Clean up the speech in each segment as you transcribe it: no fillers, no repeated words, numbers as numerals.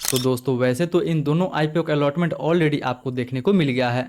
तो दोस्तों वैसे तो इन दोनों आईपीओ का अलॉटमेंट ऑलरेडी आपको देखने को मिल गया है।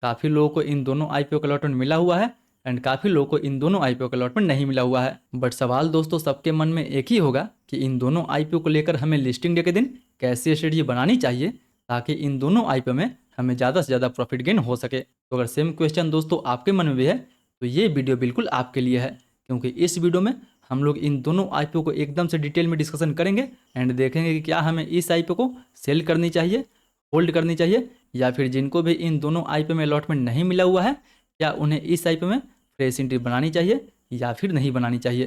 काफ़ी लोगों को इन दोनों आईपीओ का अलॉटमेंट मिला हुआ है एंड काफ़ी लोगों को इन दोनों आईपीओ का अलॉटमेंट नहीं मिला हुआ है। बट सवाल दोस्तों सबके मन में एक ही होगा कि इन दोनों आईपीओ को लेकर हमें लिस्टिंग डे के दिन कैसी स्ट्रेटजी बनानी चाहिए ताकि इन दोनों आईपीओ में हमें ज़्यादा से ज़्यादा प्रॉफिट गेन हो सके। तो अगर सेम क्वेश्चन दोस्तों आपके मन में भी है तो ये वीडियो बिल्कुल आपके लिए है, क्योंकि इस वीडियो में हम लोग इन दोनों आईपीओ को एकदम से डिटेल में डिस्कशन करेंगे एंड देखेंगे कि क्या हमें इस आईपीओ को सेल करनी चाहिए, होल्ड करनी चाहिए, या फिर जिनको भी इन दोनों आईपीओ में अलॉटमेंट नहीं मिला हुआ है क्या उन्हें इस आईपीओ में फ्रेश एंट्री बनानी चाहिए या फिर नहीं बनानी चाहिए।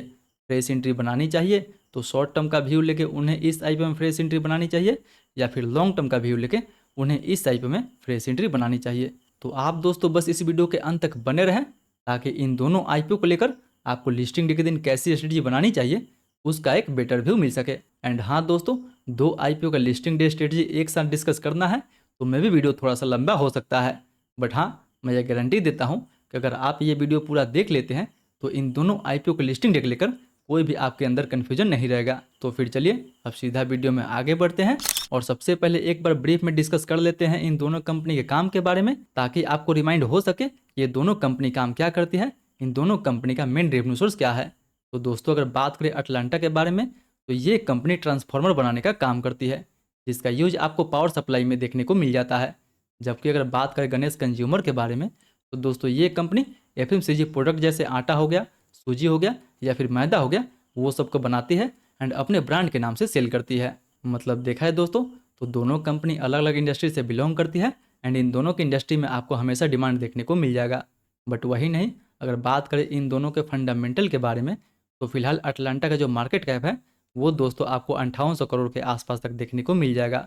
फ्रेश एंट्री बनानी चाहिए तो शॉर्ट टर्म का व्यू लेके उन्हें इस आईपीओ में फ्रेश एंट्री बनानी चाहिए, या फिर लॉन्ग टर्म का व्यू लेके उन्हें इस आईपीओ में फ्रेश एंट्री बनानी चाहिए। तो आप दोस्तों बस इस वीडियो के अंत तक बने रहें ताकि इन दोनों आईपीओ को लेकर आपको लिस्टिंग डे के दिन कैसी स्ट्रेटजी बनानी चाहिए उसका एक बेटर व्यू मिल सके। एंड हाँ दोस्तों, दो आईपीओ का लिस्टिंग डे स्ट्रेटजी एक साथ डिस्कस करना है तो मैं भी वीडियो थोड़ा सा लंबा हो सकता है, बट हाँ मैं ये गारंटी देता हूँ कि अगर आप ये वीडियो पूरा देख लेते हैं तो इन दोनों आईपीओ के लिस्टिंग डे को लेकर कोई भी आपके अंदर कन्फ्यूजन नहीं रहेगा। तो फिर चलिए अब सीधा वीडियो में आगे बढ़ते हैं और सबसे पहले एक बार ब्रीफ में डिस्कस कर लेते हैं इन दोनों कंपनी के काम के बारे में, ताकि आपको रिमाइंड हो सके कि ये दोनों कंपनी काम क्या करती है, इन दोनों कंपनी का मेन रेवेन्यू सोर्स क्या है। तो दोस्तों अगर बात करें अटलांटा के बारे में तो ये कंपनी ट्रांसफार्मर बनाने का काम करती है जिसका यूज आपको पावर सप्लाई में देखने को मिल जाता है। जबकि अगर बात करें गणेश कंज्यूमर के बारे में तो दोस्तों ये कंपनी एफएमसीजी प्रोडक्ट जैसे आटा हो गया, सूजी हो गया या फिर मैदा हो गया, वो सबको बनाती है एंड अपने ब्रांड के नाम से सेल करती है। मतलब देखा है दोस्तों तो दोनों कंपनी अलग अलग इंडस्ट्री से बिलोंग करती है एंड इन दोनों की इंडस्ट्री में आपको हमेशा डिमांड देखने को मिल जाएगा। बट वही नहीं, अगर बात करें इन दोनों के फंडामेंटल के बारे में तो फिलहाल अटलांटा का जो मार्केट कैप है वो दोस्तों आपको 5800 करोड़ के आसपास तक देखने को मिल जाएगा।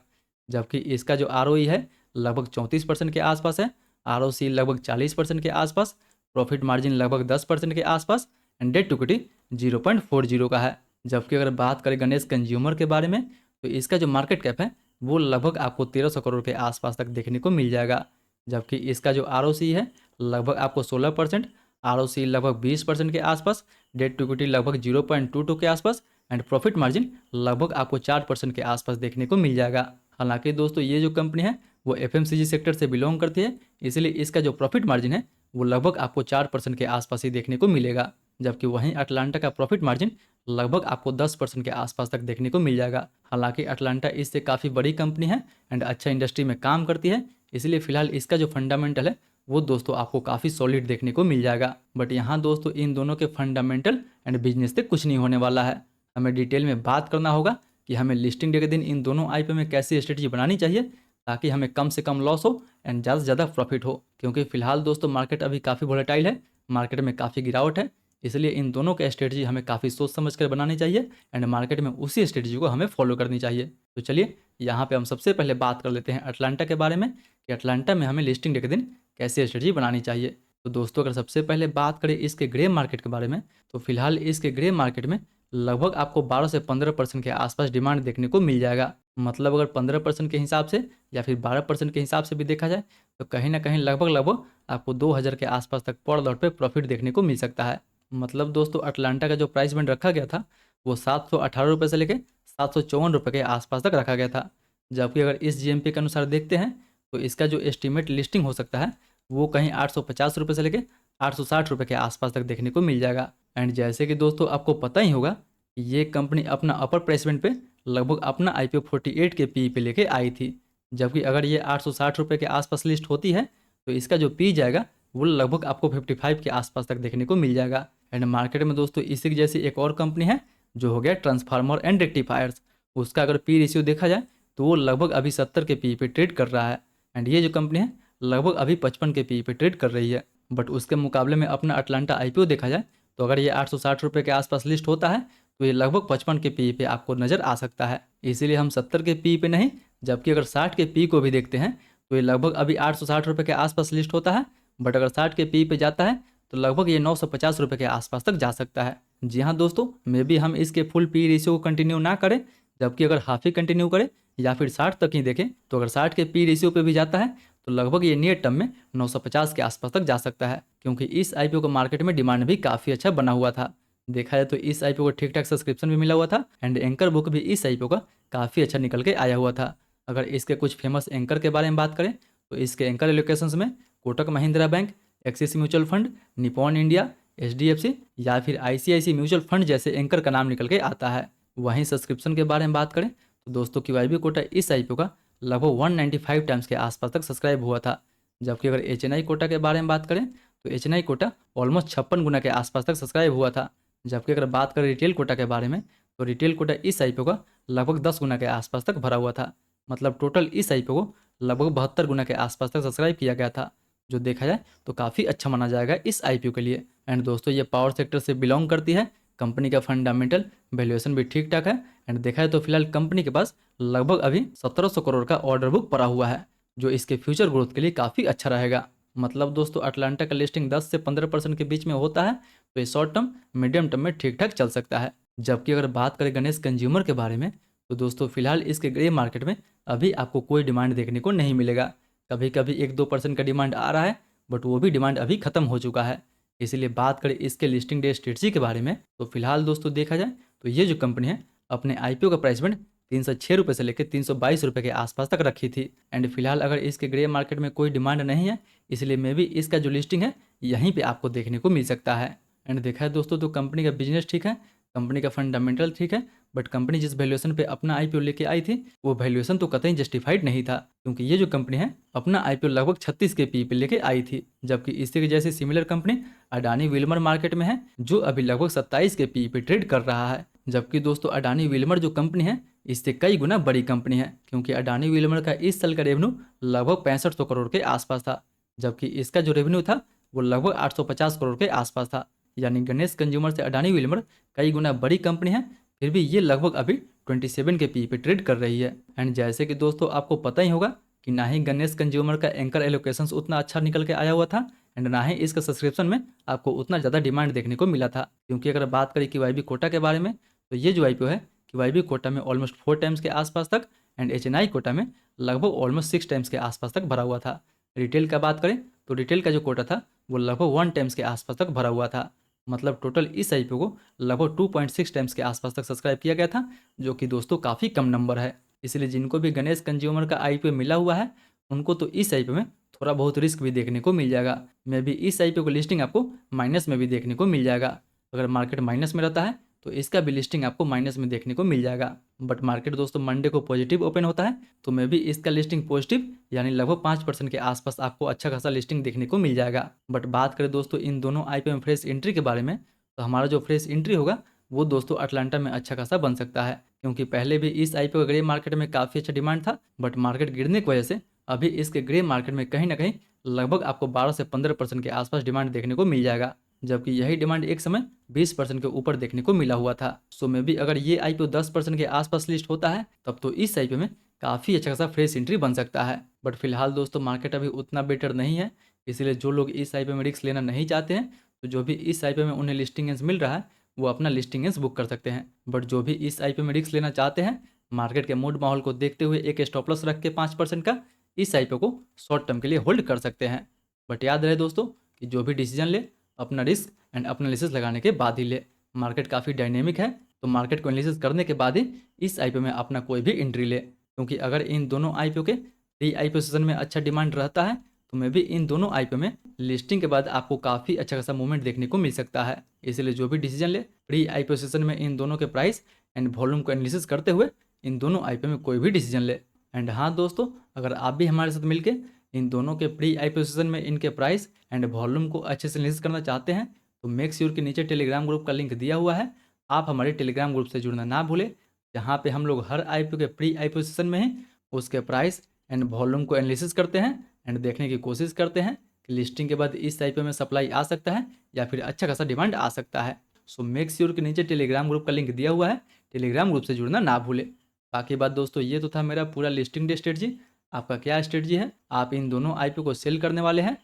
जबकि इसका जो आरओई है लगभग 34% के आसपास है, आरओसी लगभग 40% के आसपास, प्रॉफिट मार्जिन लगभग 10% के आसपास एंड डेट टू इक्विटी 0.40 का है। जबकि अगर बात करें गणेश कंज्यूमर के बारे में तो इसका जो मार्केट कैप है वो लगभग आपको 1300 करोड़ के आसपास तक देखने को मिल जाएगा। जबकि इसका जो आरओसी है लगभग आपको 16%, आरओसी लगभग 20% के आसपास, डेट टू इक्विटी लगभग 0.22 के आसपास एंड प्रॉफिट मार्जिन लगभग आपको 4% के आसपास देखने को मिल जाएगा। हालांकि दोस्तों ये जो कंपनी है वो एफएमसीजी सेक्टर से बिलोंग करती है, इसलिए इसका जो प्रॉफिट मार्जिन है वो लगभग आपको 4% के आसपास ही देखने को मिलेगा। जबकि वहीं अटलांटा का प्रॉफिट मार्जिन लगभग आपको 10% के आसपास तक देखने को मिल जाएगा। हालांकि अटलांटा इससे काफ़ी बड़ी कंपनी है एंड अच्छा इंडस्ट्री में काम करती है, इसलिए फिलहाल इसका जो फंडामेंटल है वो दोस्तों आपको काफ़ी सॉलिड देखने को मिल जाएगा। बट यहाँ दोस्तों इन दोनों के फंडामेंटल एंड बिजनेस से कुछ नहीं होने वाला है। हमें डिटेल में बात करना होगा कि हमें लिस्टिंग डे के दिन इन दोनों आईपीओ में कैसी स्ट्रेटजी बनानी चाहिए ताकि हमें कम से कम लॉस हो एंड ज़्यादा से ज़्यादा प्रॉफिट हो। क्योंकि फिलहाल दोस्तों मार्केट अभी काफ़ी वोलेटाइल है, मार्केट में काफ़ी गिरावट है, इसलिए इन दोनों का स्ट्रेटजी हमें काफ़ी सोच समझ कर बनानी चाहिए एंड मार्केट में उसी स्ट्रेटजी को हमें फॉलो करनी चाहिए। तो चलिए यहाँ पे हम सबसे पहले बात कर लेते हैं अटलांटा के बारे में कि अटलांटा में हमें लिस्टिंग डे के दिन कैसी स्ट्रेटजी बनानी चाहिए। तो दोस्तों अगर सबसे पहले बात करें इसके ग्रे मार्केट के बारे में तो फिलहाल इसके ग्रे मार्केट में लगभग आपको 12 से 15% के आसपास डिमांड देखने को मिल जाएगा। मतलब अगर 15% के हिसाब से या फिर 12% के हिसाब से भी देखा जाए तो कहीं ना कहीं लगभग आपको 2000 के आसपास तक पर लॉट पे प्रॉफिट देखने को मिल सकता है। मतलब दोस्तों अटलांटा का जो प्राइस बैंड रखा गया था वो 718 रुपये से लेकर 754 रुपये के आसपास तक रखा गया था। जबकि अगर इस जीएमपी के अनुसार देखते हैं तो इसका जो एस्टीमेट लिस्टिंग हो सकता है वो कहीं 850 रुपये से लेकर 860 रुपये के आसपास तक देखने को मिल जाएगा। एंड जैसे कि दोस्तों आपको पता ही होगा कि ये कंपनी अपना अपर प्राइस बैंड पे लगभग अपना आईपीओ 48 के पी पे लेके आई थी। जबकि अगर ये 860 रुपये के आसपास लिस्ट होती है तो इसका जो पी जाएगा वो लगभग आपको 55 के आसपास तक देखने को मिल जाएगा। एंड मार्केट में दोस्तों इसी की जैसी एक और कंपनी है जो हो गया ट्रांसफार्मर एंड रेक्टिफायर्स, उसका अगर पी रेशियो देखा जाए तो वो लगभग अभी 70 के पी पे ट्रेड कर रहा है एंड ये जो कंपनी है लगभग अभी 55 के पी पे ट्रेड कर रही है। बट उसके मुकाबले में अपना अटलांटा आईपीओ देखा जाए तो अगर ये 860 रुपये के आसपास लिस्ट होता है तो ये लगभग 55 के पी पे आपको नज़र आ सकता है। इसीलिए हम 70 के पी पे नहीं, जबकि अगर 60 के पी को भी देखते हैं तो ये लगभग अभी 860 रुपये के आसपास लिस्ट होता है, बट अगर 60 के पी पे जाता है तो लगभग ये 950 रुपये के आसपास तक जा सकता है। जी हाँ दोस्तों, मे भी हम इसके फुल पी रेशियो को कंटिन्यू ना करें, जबकि अगर हाफ ही कंटिन्यू करें या फिर 60 तक ही देखें तो अगर 60 के पी रेशियो पे भी जाता है तो लगभग ये नियर टर्म में 950 के आसपास तक जा सकता है। क्योंकि इस आईपीओ को मार्केट में डिमांड भी काफ़ी अच्छा बना हुआ था। देखा जाए तो इस आईपीओ को ठीक ठाक सब्सक्रिप्शन भी मिला हुआ था एंड एंकर बुक भी इस आईपीओ का काफ़ी अच्छा निकल के आया हुआ था। अगर इसके कुछ फेमस एंकर के बारे में बात करें तो इसके एंकर एलोकेशंस में Kotak Mahindra bank, axis mutual fund, Nippon India, HDFC या फिर आईसीआईसी म्यूचुअल फंड जैसे एंकर का नाम निकल के आता है। वहीं सब्सक्रिप्शन के बारे में बात करें तो दोस्तों QIB कोटा इस आईपीओ का लगभग 195 टाइम्स के आसपास तक सब्सक्राइब हुआ था। जबकि अगर HNI कोटा के बारे में बात करें तो HNI कोटा ऑलमोस्ट 56 गुना के आसपास तक सब्सक्राइब हुआ था। जबकि अगर बात करें रिटेल कोटा के बारे में तो रिटेल कोटा इस आईपीओ का लगभग 10 गुना के आसपास तक भरा हुआ था। मतलब टोटल इस आईपीओ को लगभग 72 गुना के आसपास तक सब्सक्राइब किया गया था, जो देखा जाए तो काफ़ी अच्छा माना जाएगा इस आईपीओ के लिए। एंड दोस्तों ये पावर सेक्टर से बिलोंग करती है। कंपनी का फंडामेंटल वैल्यूएशन भी ठीक ठाक है। एंड देखा है तो फिलहाल कंपनी के पास लगभग अभी 1700 करोड़ का ऑर्डर बुक पड़ा हुआ है, जो इसके फ्यूचर ग्रोथ के लिए काफ़ी अच्छा रहेगा। मतलब दोस्तों अटलांटा का लिस्टिंग 10 से 15% के बीच में होता है, तो ये शॉर्ट टर्म मीडियम टर्म में ठीक ठाक चल सकता है। जबकि अगर बात करें गणेश कंज्यूमर के बारे में तो दोस्तों फिलहाल इसके ग्रे मार्केट में अभी आपको कोई डिमांड देखने को नहीं मिलेगा। कभी कभी 1-2% का डिमांड आ रहा है, बट वो भी डिमांड अभी खत्म हो चुका है। इसीलिए बात करें इसके लिस्टिंग डे स्ट्रेटजी के बारे में तो फिलहाल दोस्तों देखा जाए तो ये जो कंपनी है अपने आईपीओ का प्राइस बैंड 306 रुपये से लेकर 322 रुपये के आसपास तक रखी थी। एंड फिलहाल अगर इसके ग्रे मार्केट में कोई डिमांड नहीं है, इसलिए मे भी इसका जो लिस्टिंग है यहीं पे आपको देखने को मिल सकता है। एंड देखा है दोस्तों तो कंपनी का बिजनेस ठीक है, कंपनी का फंडामेंटल ठीक है, बट कंपनी जिस वैल्यूएशन पे अपना आईपीओ लेके आई थी वो वैल्यूएशन तो कतई जस्टिफाइड नहीं था, क्योंकि ये जो कंपनी है अपना आईपीओ लगभग 36 के पी पे लेके आई थी। जबकि इसी के जैसे similar company Adani Wilmer market में है, जो अभी लगभग 27 के पी पे ट्रेड कर रहा है। जबकि दोस्तों अडानी विल्मर जो कंपनी है इससे कई गुना बड़ी कंपनी है, क्योंकि अडानी विल्मर का इस साल का रेवेन्यू लगभग 6500 करोड़ के आसपास था, जबकि इसका जो रेवेन्यू था वो लगभग 850 करोड़ के आसपास था। यानी गणेश कंज्यूमर से अडानी विल्मर कई गुना बड़ी कंपनी है, फिर भी ये लगभग अभी 27 के पी पे ट्रेड कर रही है। एंड जैसे कि दोस्तों आपको पता ही होगा कि ना ही गणेश कंज्यूमर का एंकर एलोकेशंस उतना अच्छा निकल के आया हुआ था, एंड ना ही इसका सब्सक्रिप्शन में आपको उतना ज़्यादा डिमांड देखने को मिला था। क्योंकि अगर बात करें QIB कोटा के बारे में तो ये जो आईपीओ है QIB कोटा में ऑलमोस्ट 4 टाइम्स के आसपास तक, एंड HNI कोटा में लगभग ऑलमोस्ट 6 टाइम्स के आसपास तक भरा हुआ था। रिटेल का बात करें तो रिटेल का जो कोटा था वो लगभग 1 टाइम्स के आसपास तक भरा हुआ था। मतलब टोटल इस आईपीओ को लगभग 2.6 टाइम्स के आसपास तक सब्सक्राइब किया गया था, जो कि दोस्तों काफ़ी कम नंबर है। इसलिए जिनको भी गणेश कंज्यूमर का आईपीओ मिला हुआ है उनको तो इस आईपीओ में थोड़ा बहुत रिस्क भी देखने को मिल जाएगा। मे भी इस आईपीओ को लिस्टिंग आपको माइनस में भी देखने को मिल जाएगा। अगर मार्केट माइनस में रहता है तो इसका भी लिस्टिंग आपको माइनस में देखने को मिल जाएगा। बट मार्केट दोस्तों मंडे को पॉजिटिव ओपन होता है, तो मे भी इसका लिस्टिंग पॉजिटिव यानी लगभग 5% के आसपास आपको अच्छा खासा लिस्टिंग देखने को मिल जाएगा। बट बात करें दोस्तों इन दोनों आईपीओ में फ्रेश एंट्री के बारे में तो हमारा जो फ्रेश एंट्री होगा वो दोस्तों अटलांटा में अच्छा खासा बन सकता है, क्योंकि पहले भी इस आईपीओ का ग्रे मार्केट में काफ़ी अच्छा डिमांड था, बट मार्केट गिरने की वजह से अभी इसके ग्रे मार्केट में कहीं ना कहीं लगभग आपको 12 से 15% के आसपास डिमांड देखने को मिल जाएगा। जबकि यही डिमांड एक समय 20% के ऊपर देखने को मिला हुआ था। सो मे भी अगर ये आईपीओ 10% के आसपास लिस्ट होता है तब तो इस आईपीओ में काफ़ी अच्छा खासा फ्रेश एंट्री बन सकता है। बट फिलहाल दोस्तों मार्केट अभी उतना बेटर नहीं है, इसलिए जो लोग इस आईपीओ में रिस्क लेना नहीं चाहते हैं तो जो भी इस आईपीओ में उन्हें लिस्टिंग मिल रहा है वो अपना लिस्टिंग बुक कर सकते हैं। बट जो भी इस आईपीओ में रिस्क लेना चाहते हैं मार्केट के मूड माहौल को देखते हुए एक स्टॉप लॉस रख के 5% का इस आईपीओ को शॉर्ट टर्म के लिए होल्ड कर सकते हैं। बट याद रहे दोस्तों कि जो भी डिसीजन ले अपना रिस्क एंड अपना एनालिसिस लगाने के बाद ही ले। मार्केट काफ़ी डायनेमिक है, तो मार्केट को एनालिसिस करने के बाद ही इस आईपीओ में अपना कोई भी एंट्री ले, क्योंकि अगर इन दोनों आईपीओ के प्री आईपीओ सेशन में अच्छा डिमांड रहता है तो मे भी इन दोनों आईपीओ में लिस्टिंग के बाद आपको काफ़ी अच्छा खासा मूवमेंट देखने को मिल सकता है। इसलिए जो भी डिसीजन ले प्री आईपीओ सेशन में इन दोनों के प्राइस एंड वॉल्यूम को एनालिसिस करते हुए इन दोनों आईपीओ में कोई भी डिसीजन ले। एंड हाँ दोस्तों, अगर आप भी हमारे साथ मिलकर इन दोनों के प्री आईपीओ सेशन में इनके प्राइस एंड वॉल्यूम को अच्छे से एनालिसिस करना चाहते हैं तो मेक श्योर के नीचे टेलीग्राम ग्रुप का लिंक दिया हुआ है, आप हमारे टेलीग्राम ग्रुप से जुड़ना ना भूलें, जहाँ पे हम लोग हर आईपीओ के प्री आईपीओ सेशन में ही उसके प्राइस एंड वॉल्यूम को एनालिसिस करते हैं एंड देखने की कोशिश करते हैं कि लिस्टिंग के बाद इस आईपीओ में सप्लाई आ सकता है या फिर अच्छा खासा डिमांड आ सकता है। सो मेक श्योर के नीचे टेलीग्राम ग्रुप का लिंक दिया हुआ है, टेलीग्राम ग्रुप से जुड़ना ना भूलें। बाकी बात दोस्तों ये तो था मेरा पूरा लिस्टिंग डे स्ट्रेटजी। आपका क्या स्ट्रेटजी है? आप इन दोनों आईपीओ को सेल करने वाले हैं,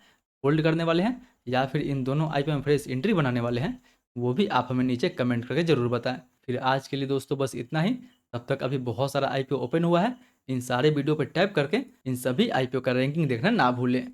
होल्ड करने वाले हैं, या फिर इन दोनों आईपीओ में फ्रेश एंट्री बनाने वाले हैं? वो भी आप हमें नीचे कमेंट करके ज़रूर बताएं। फिर आज के लिए दोस्तों बस इतना ही। तब तक अभी बहुत सारा आईपीओ ओपन हुआ है, इन सारे वीडियो पर टैप करके इन सभी आईपीओ का रैंकिंग देखना ना भूलें।